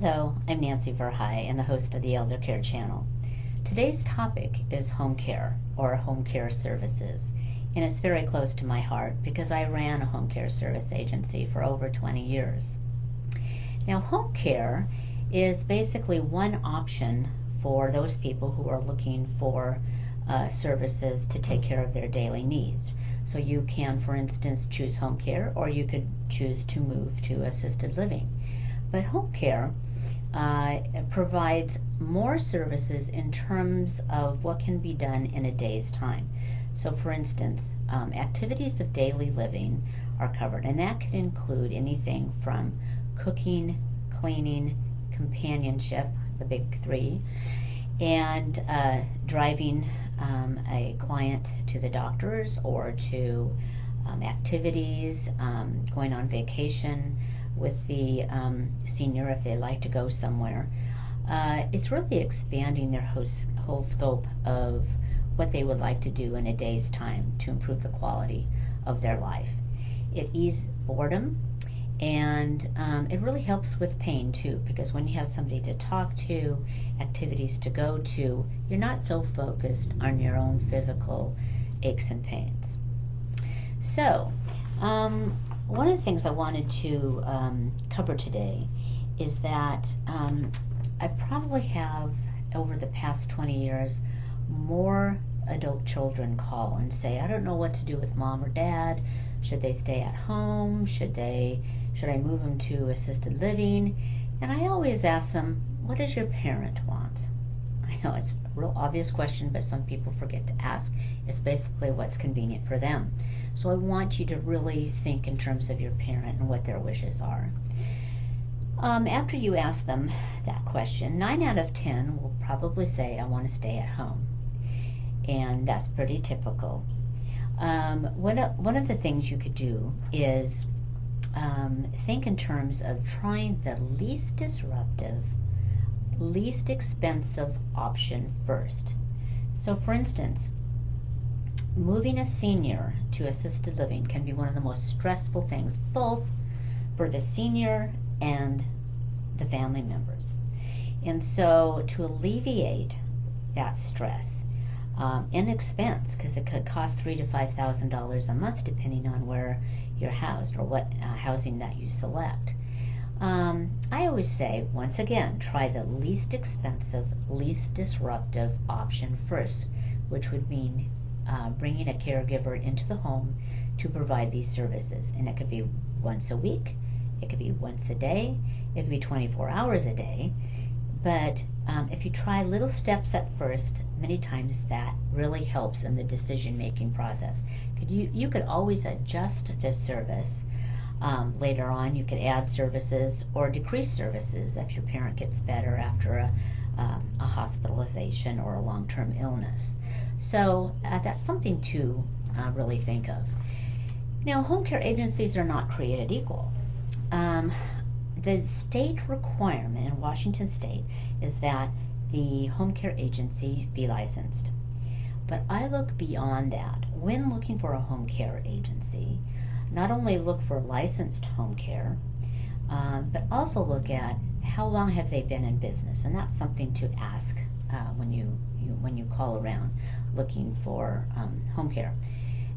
Hello, I'm Nancy Verhei and the host of the Elder Care Channel. Today's topic is home care or home care services, and it's very close to my heart because I ran a home care service agency for over 20 years. Now, home care is basically one option for those people who are looking for services to take care of their daily needs. So you can, for instance, choose home care, or you could choose to move to assisted living. But home care provides more services in terms of what can be done in a day's time. So for instance, activities of daily living are covered, and that can include anything from cooking, cleaning, companionship, the big three, and driving a client to the doctors or to activities, going on vacation with the senior if they like to go somewhere. It's really expanding their whole scope of what they would like to do in a day's time to improve the quality of their life. It eases boredom, and it really helps with pain too, because when you have somebody to talk to, activities to go to, you're not so focused on your own physical aches and pains. So, one of the things I wanted to cover today is that I probably have, over the past 20 years, more adult children call and say, I don't know what to do with mom or dad. Should they stay at home? Should I move them to assisted living? And I always ask them, what does your parent want? I know it's a real obvious question, but some people forget to ask. It's basically what's convenient for them. So I want you to really think in terms of your parent and what their wishes are. After you ask them that question, 9 out of 10 will probably say, I want to stay at home. And that's pretty typical. One of the things you could do is think in terms of trying the least disruptive, least expensive option first. So for instance, moving a senior to assisted living can be one of the most stressful things, both for the senior and the family members. And so to alleviate that stress and expense, because it could cost $3,000 to $5,000 a month depending on where you're housed or what housing that you select, I always say, once again, try the least expensive, least disruptive option first, which would mean bringing a caregiver into the home to provide these services. And it could be once a week, it could be once a day, it could be 24 hours a day. But if you try little steps at first, many times that really helps in the decision-making process. You could always adjust the service. Later on, you could add services or decrease services if your parent gets better after a hospitalization or a long-term illness. So that's something to really think of. Now, home care agencies are not created equal. The state requirement in Washington State is that the home care agency be licensed. But I look beyond that. When looking for a home care agency, not only look for licensed home care, but also look at how long have they been in business, and that's something to ask when you call around looking for home care.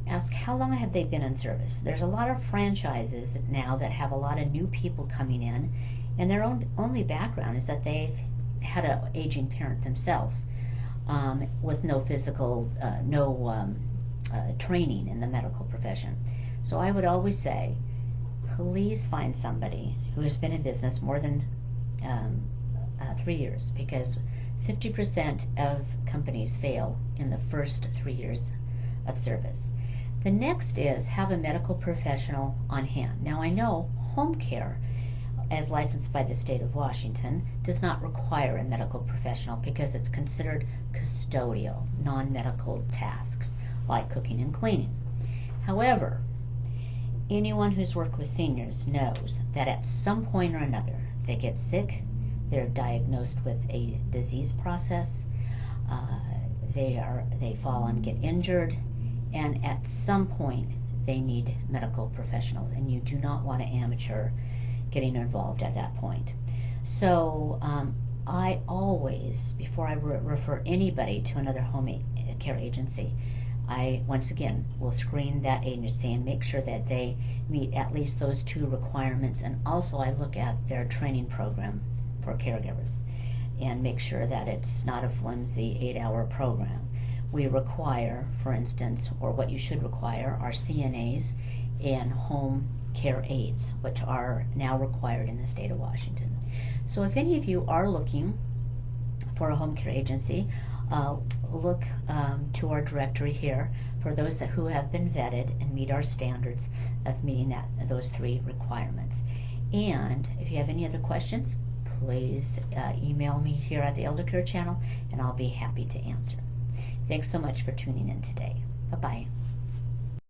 Ask how long have they been in service. There's a lot of franchises now that have a lot of new people coming in, and their only background is that they've had an aging parent themselves with no physical, training in the medical profession. So I would always say, please find somebody who has been in business more than 3 years, because 50% of companies fail in the first 3 years of service. The next is have a medical professional on hand. Now I know home care, as licensed by the state of Washington, does not require a medical professional because it's considered custodial, non-medical tasks like cooking and cleaning. However, anyone who's worked with seniors knows that at some point or another they get sick, they're diagnosed with a disease process, they fall and get injured, and at some point they need medical professionals, and you do not want an amateur getting involved at that point. So I always, before I refer anybody to another care agency, I once again will screen that agency and make sure that they meet at least those two requirements. And also I look at their training program for caregivers and make sure that it's not a flimsy 8-hour program. We require, for instance, or what you should require, are CNAs and home care aides, which are now required in the state of Washington. So if any of you are looking for a home care agency, look to our directory here for those who have been vetted and meet our standards of meeting those 3 requirements. And if you have any other questions, please email me here at the Elder Care channel, and I'll be happy to answer. Thanks so much for tuning in today. Bye-bye.